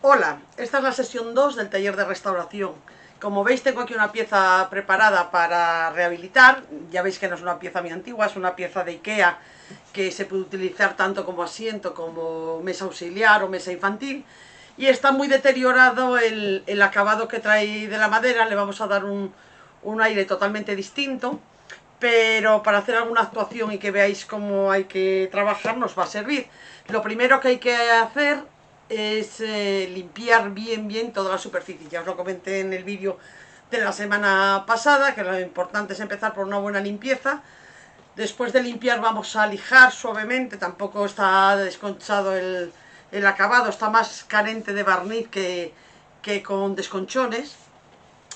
Hola, esta es la sesión 2 del taller de restauración. Como veis, tengo aquí una pieza preparada para rehabilitar. Ya veis que no es una pieza muy antigua, es una pieza de Ikea que se puede utilizar tanto como asiento, como mesa auxiliar o mesa infantil. Y está muy deteriorado el acabado que trae de la madera. Le vamos a dar un aire totalmente distinto, pero para hacer alguna actuación y que veáis cómo hay que trabajar nos va a servir. Lo primero que hay que hacer es limpiar bien toda la superficie. Ya os lo comenté en el vídeo de la semana pasada, que lo importante es empezar por una buena limpieza. Después de limpiar vamos a lijar suavemente, tampoco está desconchado el acabado, está más carente de barniz que con desconchones.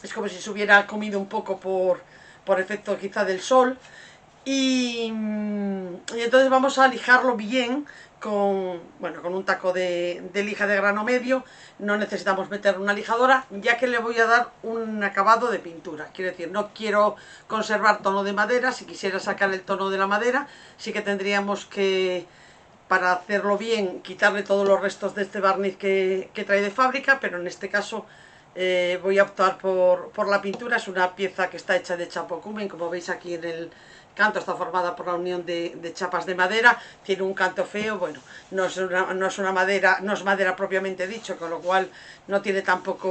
Es como si se hubiera comido un poco por efecto quizá del sol. Y entonces vamos a lijarlo bien con un taco de lija de grano medio. No necesitamos meter una lijadora, ya que le voy a dar un acabado de pintura. Quiero decir, no quiero conservar tono de madera. Si quisiera sacar el tono de la madera, sí que tendríamos que, para hacerlo bien, quitarle todos los restos de este barniz que trae de fábrica, pero en este caso voy a optar por la pintura. Es una pieza que está hecha de chapocumen, como veis aquí en el canto, está formada por la unión de chapas de madera. Tiene un canto feo, bueno, no es madera propiamente dicho, con lo cual no tiene tampoco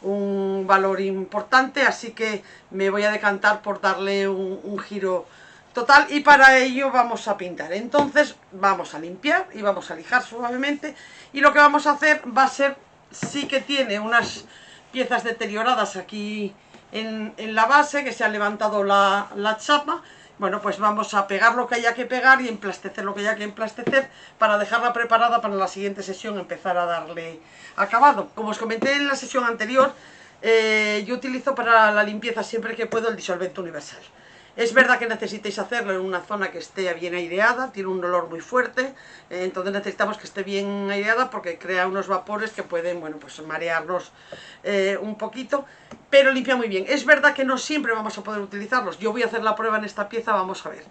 un valor importante, así que me voy a decantar por darle un giro total, y para ello vamos a pintar. Entonces vamos a limpiar y vamos a lijar suavemente, y lo que vamos a hacer va a ser, sí que tiene unas piezas deterioradas aquí en la base, que se ha levantado la chapa. Bueno, pues vamos a pegar lo que haya que pegar y emplastecer lo que haya que emplastecer para dejarla preparada para la siguiente sesión, empezar a darle acabado. Como os comenté en la sesión anterior, yo utilizo para la limpieza siempre que puedo el disolvente universal. Es verdad que necesitáis hacerlo en una zona que esté bien aireada, tiene un olor muy fuerte, entonces necesitamos que esté bien aireada porque crea unos vapores que pueden, bueno, pues marearnos un poquito, pero limpia muy bien. Es verdad que no siempre vamos a poder utilizarlos. Yo voy a hacer la prueba en esta pieza, vamos a ver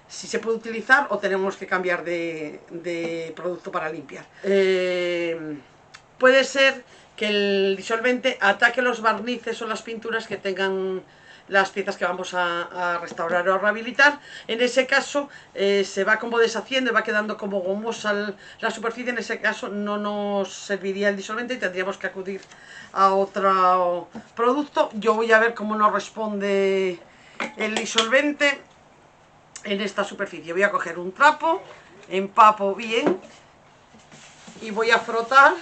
si se puede utilizar o tenemos que cambiar de producto para limpiar. Puede ser que el disolvente ataque los barnices o las pinturas que tengan las piezas que vamos a restaurar o a rehabilitar. En ese caso se va como deshaciendo y va quedando como gomosa la superficie. En ese caso no nos serviría el disolvente y tendríamos que acudir a otro producto. Yo voy a ver cómo nos responde el disolvente en esta superficie. Voy a coger un trapo, empapo bien y voy a frotar.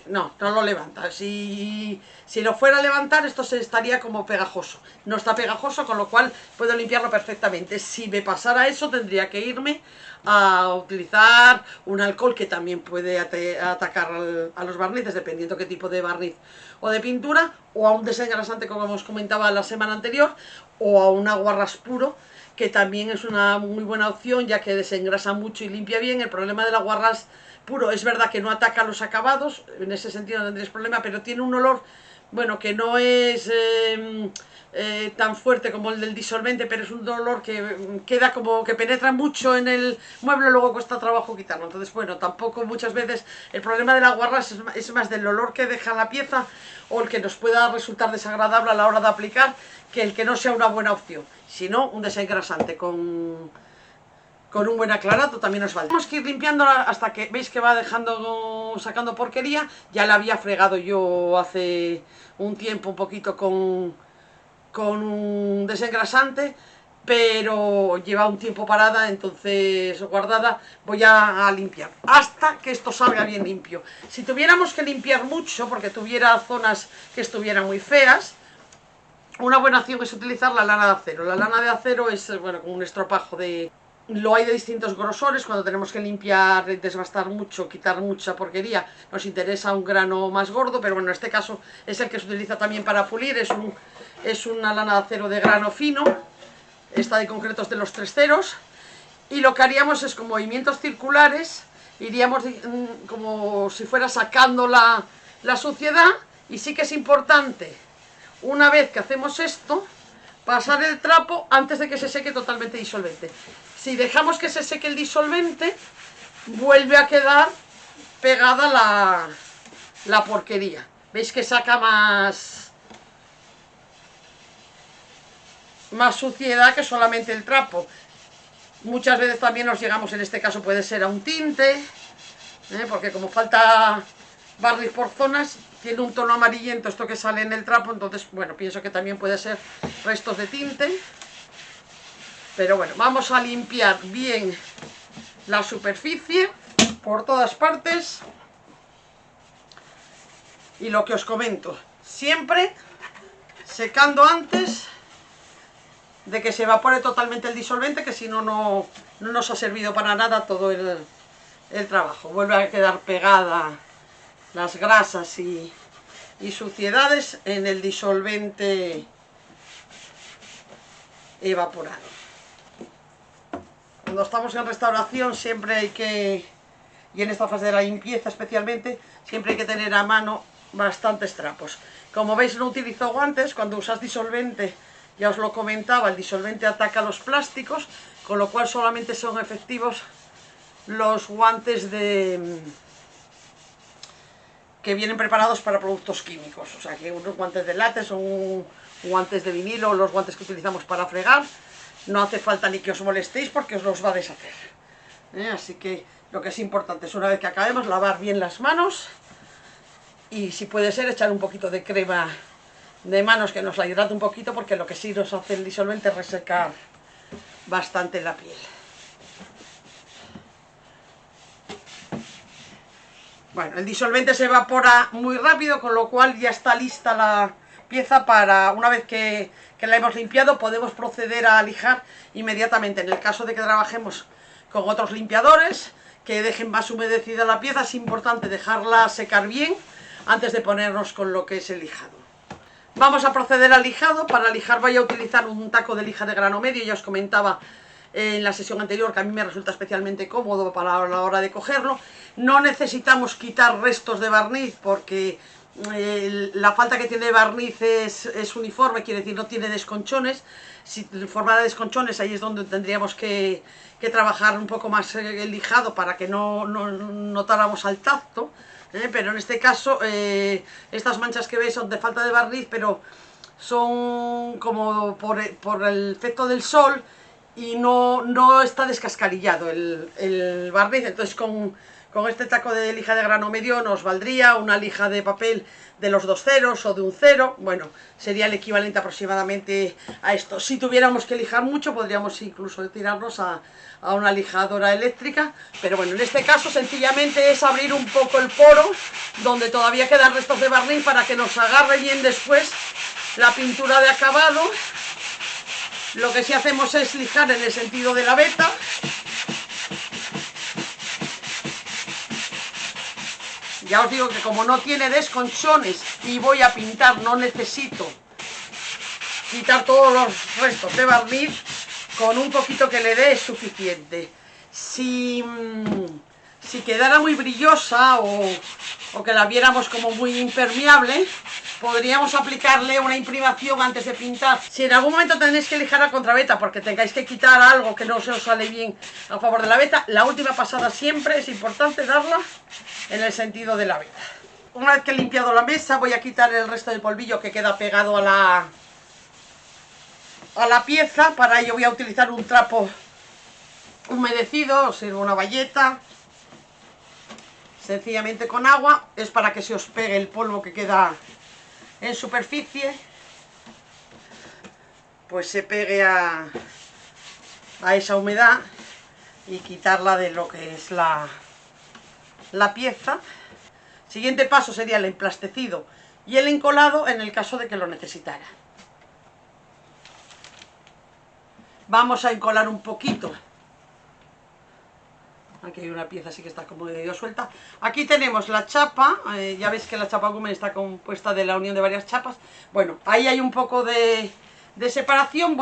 No lo levanta. Si lo fuera a levantar, esto se estaría como pegajoso. No está pegajoso, con lo cual puedo limpiarlo perfectamente. Si me pasara eso, tendría que irme a utilizar un alcohol que también puede atacar a los barnices, dependiendo qué tipo de barniz o de pintura, o a un desengrasante, como os comentaba la semana anterior, o a un aguarrás puro, que también es una muy buena opción, ya que desengrasa mucho y limpia bien. El problema del aguarrás puro es verdad que no ataca los acabados, en ese sentido no tendréis problema, pero tiene un olor, bueno, que no es tan fuerte como el del disolvente, pero es un olor que queda como que penetra mucho en el mueble, luego cuesta trabajo quitarlo. Entonces, bueno, tampoco muchas veces el problema del aguarrás es más del olor que deja la pieza, o el que nos pueda resultar desagradable a la hora de aplicar, que el que no sea una buena opción. Si no, un desengrasante con un buen aclarato también nos vale. Tenemos que ir limpiándola hasta que veis que va sacando porquería. Ya la había fregado yo hace un tiempo un poquito con un desengrasante, pero lleva un tiempo parada, entonces guardada. Voy a limpiar hasta que esto salga bien limpio. Si tuviéramos que limpiar mucho, porque tuviera zonas que estuvieran muy feas, una buena opción es utilizar la lana de acero. La lana de acero es, bueno, como un estropajo de... Lo hay de distintos grosores. Cuando tenemos que limpiar, desbastar mucho, quitar mucha porquería, nos interesa un grano más gordo, pero bueno, en este caso es el que se utiliza también para pulir. Es una lana de acero de grano fino, esta de concretos de los 3 ceros, y lo que haríamos es con movimientos circulares, iríamos como si fuera sacando la suciedad. Y sí que es importante, una vez que hacemos esto, pasar el trapo antes de que se seque totalmente disolvente. Si dejamos que se seque el disolvente, vuelve a quedar pegada la porquería. ¿Veis que saca más suciedad que solamente el trapo? Muchas veces también nos llegamos, en este caso puede ser a un tinte, porque como falta barniz por zonas, tiene un tono amarillento esto que sale en el trapo, entonces, bueno, pienso que también puede ser restos de tinte. Pero bueno, vamos a limpiar bien la superficie por todas partes. Y lo que os comento, siempre secando antes de que se evapore totalmente el disolvente, que si no, no nos ha servido para nada todo el trabajo. Vuelve a quedar pegada las grasas y suciedades en el disolvente evaporado. Cuando estamos en restauración siempre hay que, y en esta fase de la limpieza especialmente, siempre hay que tener a mano bastantes trapos. Como veis, no utilizo guantes. Cuando usas disolvente, ya os lo comentaba, el disolvente ataca los plásticos, con lo cual solamente son efectivos los guantes que vienen preparados para productos químicos. O sea, que unos guantes de látex o guantes de vinilo, o los guantes que utilizamos para fregar, no hace falta ni que os molestéis porque os los va a deshacer. Así que lo que es importante es, una vez que acabemos, lavar bien las manos y, si puede ser, echar un poquito de crema de manos que nos la hidrate un poquito, porque lo que sí nos hace el disolvente es resecar bastante la piel. Bueno, el disolvente se evapora muy rápido, con lo cual ya está lista la pieza para, una vez que la hemos limpiado, podemos proceder a lijar inmediatamente. En el caso de que trabajemos con otros limpiadores que dejen más humedecida la pieza, es importante dejarla secar bien antes de ponernos con lo que es el lijado. Vamos a proceder al lijado. Para lijar voy a utilizar un taco de lija de grano medio. Ya os comentaba en la sesión anterior que a mí me resulta especialmente cómodo para la hora de cogerlo. No necesitamos quitar restos de barniz porque la falta que tiene de barniz es uniforme, quiere decir, no tiene desconchones. Si formara desconchones, ahí es donde tendríamos que trabajar un poco más el lijado para que no notáramos al tacto. Pero en este caso, estas manchas que veis son de falta de barniz, pero son como por el efecto del sol, y no está descascarillado el barniz. Entonces con este taco de lija de grano medio nos valdría una lija de papel de los 2 ceros o de un 0. Bueno, sería el equivalente aproximadamente a esto. Si tuviéramos que lijar mucho, podríamos incluso tirarnos a una lijadora eléctrica, pero bueno, en este caso sencillamente es abrir un poco el poro donde todavía quedan restos de barniz para que nos agarre bien después la pintura de acabado. Lo que sí hacemos es lijar en el sentido de la veta. Ya os digo que como no tiene desconchones y voy a pintar, no necesito quitar todos los restos de barniz. Con un poquito que le dé es suficiente. Si quedara muy brillosa o que la viéramos como muy impermeable, podríamos aplicarle una imprimación antes de pintar. Si en algún momento tenéis que lijar a contraveta porque tengáis que quitar algo que no se os sale bien a favor de la veta, la última pasada siempre es importante darla en el sentido de la veta. Una vez que he limpiado la mesa, voy a quitar el resto del polvillo que queda pegado a la pieza. Para ello voy a utilizar un trapo humedecido, os sirvo una bayeta, sencillamente con agua. Es para que se os pegue el polvo que queda en superficie, pues se pegue a esa humedad, y quitarla de lo que es la pieza. Siguiente paso sería el emplastecido y el encolado en el caso de que lo necesitara. Vamos a encolar un poquito. Aquí hay una pieza así que está como medio suelta. Aquí tenemos la chapa, ya veis que la chapa Gumen está compuesta de la unión de varias chapas. Bueno, ahí hay un poco de separación.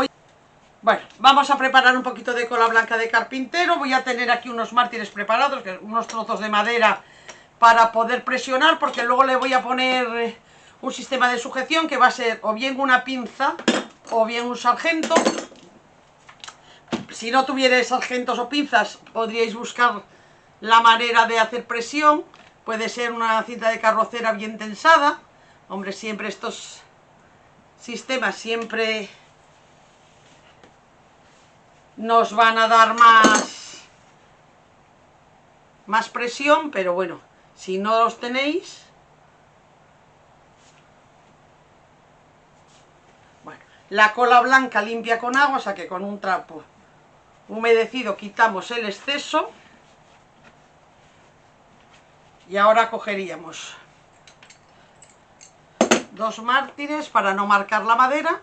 Bueno, vamos a preparar un poquito de cola blanca de carpintero. Voy a tener aquí unos mártires preparados, unos trozos de madera para poder presionar, porque luego le voy a poner un sistema de sujeción que va a ser o bien una pinza o bien un sargento. Si no tuvierais sargentos o pinzas, podríais buscar la manera de hacer presión. Puede ser una cinta de carrocera bien tensada. Hombre, siempre estos sistemas siempre nos van a dar más presión, pero bueno, si no los tenéis, bueno, la cola blanca limpia con agua, o sea que con un trapo humedecido quitamos el exceso. Y ahora cogeríamos 2 mártires para no marcar la madera.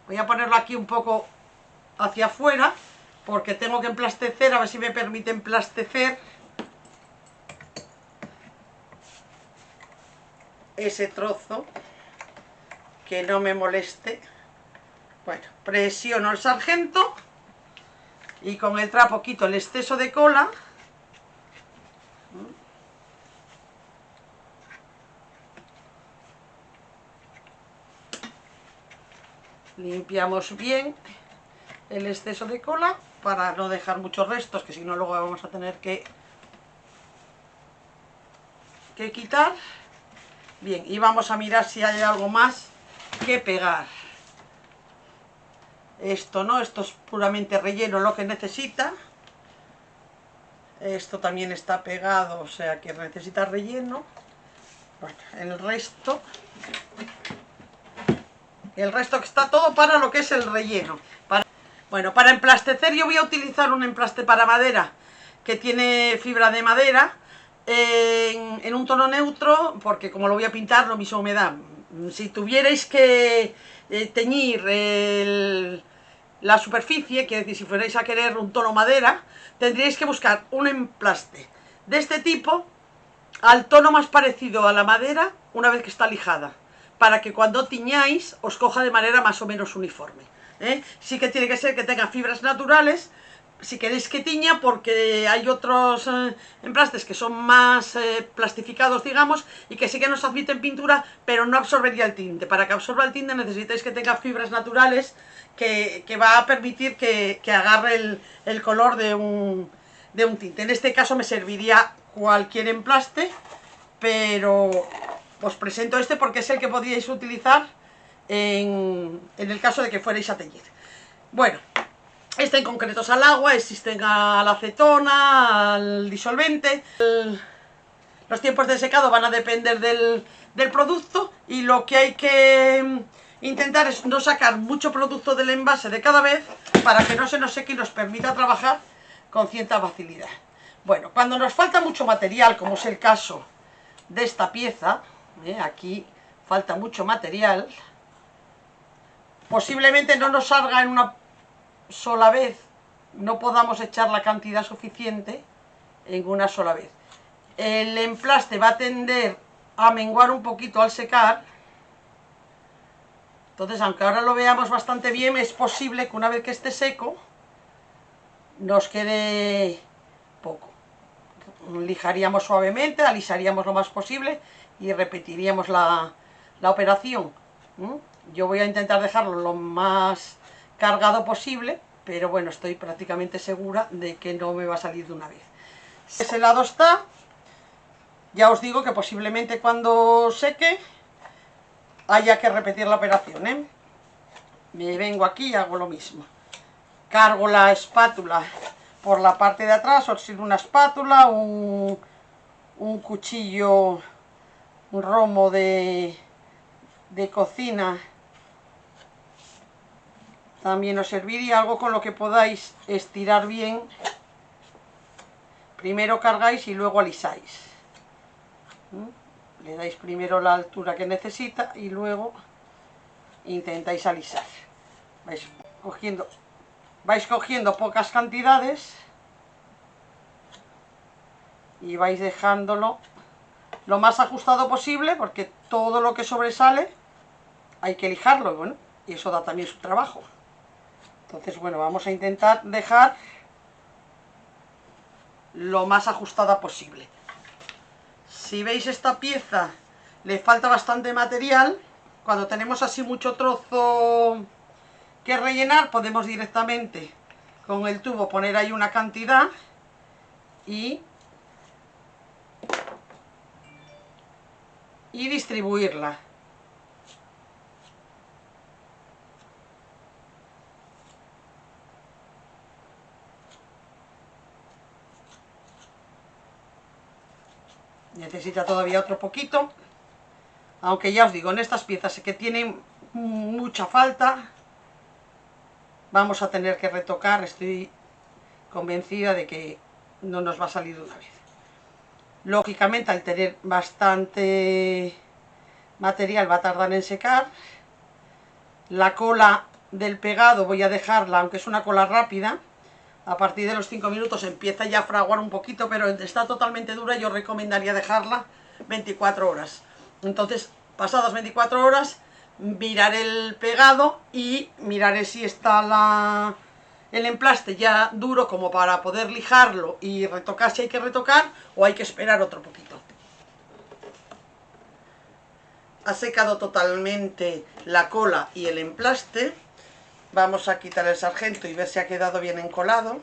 Voy a ponerlo aquí un poco hacia afuera, porque tengo que emplastecer, a ver si me permite emplastecer ese trozo, que no me moleste. Bueno, presiono el sargento y con el trapo quito el exceso de cola. Limpiamos bien el exceso de cola para no dejar muchos restos, que si no luego vamos a tener que quitar. Bien, y vamos a mirar si hay algo más que pegar. Esto no, esto es puramente relleno lo que necesita. Esto también está pegado, o sea que necesita relleno. Bueno, el resto que está todo para lo que es el relleno. Bueno, para emplastecer yo voy a utilizar un emplaste para madera que tiene fibra de madera en un tono neutro, porque como lo voy a pintar lo mismo me da. Si tuvierais que teñir la superficie, quiere decir, si fuerais a querer un tono madera, tendríais que buscar un emplaste de este tipo al tono más parecido a la madera una vez que está lijada, para que cuando tiñáis os coja de manera más o menos uniforme. Sí que tiene que ser que tenga fibras naturales si queréis que tiña, porque hay otros emplastes que son más plastificados, digamos, y que sí que nos admiten pintura, pero no absorbería el tinte. Para que absorba el tinte necesitáis que tenga fibras naturales que va a permitir que agarre el color de un tinte. En este caso me serviría cualquier emplaste, pero os presento este porque es el que podríais utilizar en el caso de que fuerais a teñir. Bueno, este en concreto es al agua, existen a la acetona, al disolvente. Los tiempos de secado van a depender del producto, y lo que hay que intentar es no sacar mucho producto del envase de cada vez para que no se nos seque y nos permita trabajar con cierta facilidad. Bueno, cuando nos falta mucho material, como es el caso de esta pieza, aquí falta mucho material, posiblemente no nos salga en una sola vez, no podamos echar la cantidad suficiente en una sola vez. El emplaste va a tender a menguar un poquito al secar, entonces aunque ahora lo veamos bastante bien, es posible que una vez que esté seco nos quede poco. Lijaríamos suavemente, alisaríamos lo más posible y repetiríamos la operación. Yo voy a intentar dejarlo lo más cargado posible, pero bueno, estoy prácticamente segura de que no me va a salir de una vez. Ese lado está. Ya os digo que posiblemente cuando seque haya que repetir la operación, Me vengo aquí y hago lo mismo. Cargo la espátula por la parte de atrás, os sirve una espátula, un cuchillo, un romo de cocina. También os serviría algo con lo que podáis estirar bien. Primero cargáis y luego alisáis. Le dais primero la altura que necesita y luego intentáis alisar. Vais cogiendo pocas cantidades y vais dejándolo lo más ajustado posible, porque todo lo que sobresale hay que lijarlo, bueno, y eso da también su trabajo. Entonces, bueno, vamos a intentar dejar lo más ajustada posible. Si veis, esta pieza le falta bastante material. Cuando tenemos así mucho trozo que rellenar, podemos directamente con el tubo poner ahí una cantidad y distribuirla. Necesita todavía otro poquito, aunque ya os digo, en estas piezas que tienen mucha falta, vamos a tener que retocar. Estoy convencida de que no nos va a salir de una vez. Lógicamente, al tener bastante material va a tardar en secar. La cola del pegado voy a dejarla, aunque es una cola rápida, a partir de los 5 minutos empieza ya a fraguar un poquito, pero está totalmente dura. Yo recomendaría dejarla 24 horas. Entonces, pasadas 24 horas, miraré el pegado y miraré si está el emplaste ya duro como para poder lijarlo y retocar si hay que retocar, o hay que esperar otro poquito. Ha secado totalmente la cola y el emplaste. Vamos a quitar el sargento y ver si ha quedado bien encolado.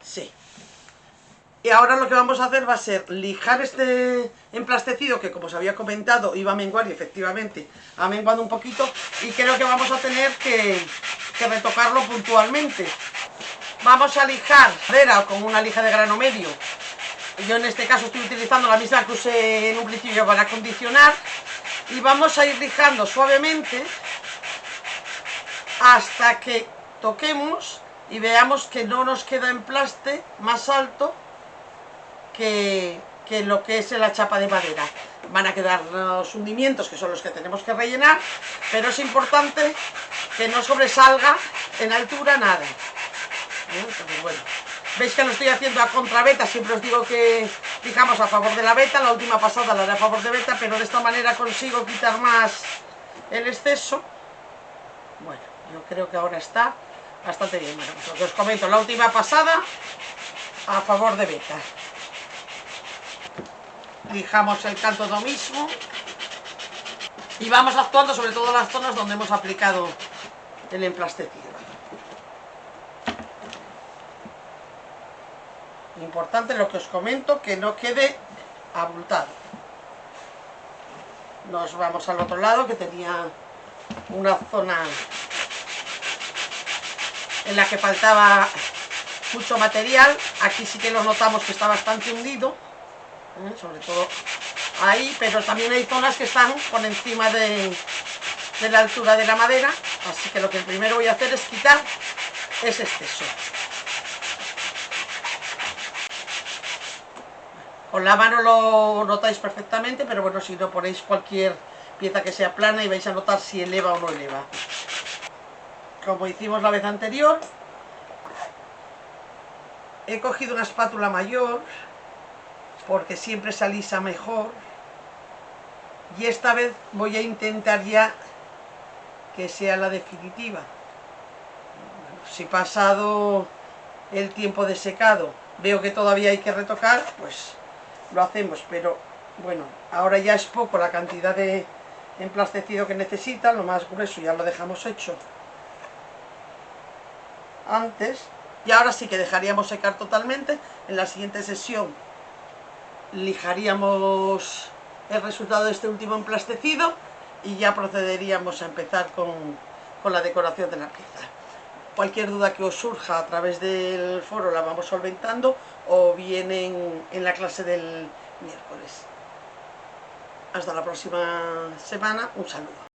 Sí. Y ahora lo que vamos a hacer va a ser lijar este emplastecido, que como os había comentado iba a menguar, y efectivamente ha menguado un poquito, y creo que vamos a tener que retocarlo puntualmente. Vamos a lijar madera con una lija de grano medio. Yo en este caso estoy utilizando la misma que usé en un principio para acondicionar. Y vamos a ir lijando suavemente hasta que toquemos y veamos que no nos queda emplaste más alto que lo que es la chapa de madera. Van a quedar los hundimientos, que son los que tenemos que rellenar, pero es importante que no sobresalga en altura nada. Entonces, bueno, veis que lo estoy haciendo a contraveta. Siempre os digo que fijamos a favor de la veta. La última pasada la haré a favor de veta, pero de esta manera consigo quitar más el exceso. Bueno, yo creo que ahora está bastante bien. Bueno, pues lo que os comento, la última pasada a favor de veta. Lijamos el canto lo mismo y vamos actuando sobre todo en las zonas donde hemos aplicado el emplastecido. Importante lo que os comento, que no quede abultado. Nos vamos al otro lado, que tenía una zona en la que faltaba mucho material. Aquí sí que lo notamos que está bastante hundido, sobre todo ahí, pero también hay zonas que están por encima de la altura de la madera, así que lo que primero voy a hacer es quitar ese exceso. Con la mano lo notáis perfectamente, pero bueno, si no ponéis cualquier pieza que sea plana y vais a notar si eleva o no eleva. Como hicimos la vez anterior, he cogido una espátula mayor porque siempre se alisa mejor, y esta vez voy a intentar ya que sea la definitiva. Bueno, si pasado el tiempo de secado veo que todavía hay que retocar, pues lo hacemos, pero bueno, ahora ya es poco la cantidad de emplastecido que necesita. Lo más grueso ya lo dejamos hecho antes, y ahora sí que dejaríamos secar totalmente. En la siguiente sesión lijaríamos el resultado de este último emplastecido y ya procederíamos a empezar con la decoración de la pieza. Cualquier duda que os surja a través del foro la vamos solventando, o bien en la clase del miércoles. Hasta la próxima semana, un saludo.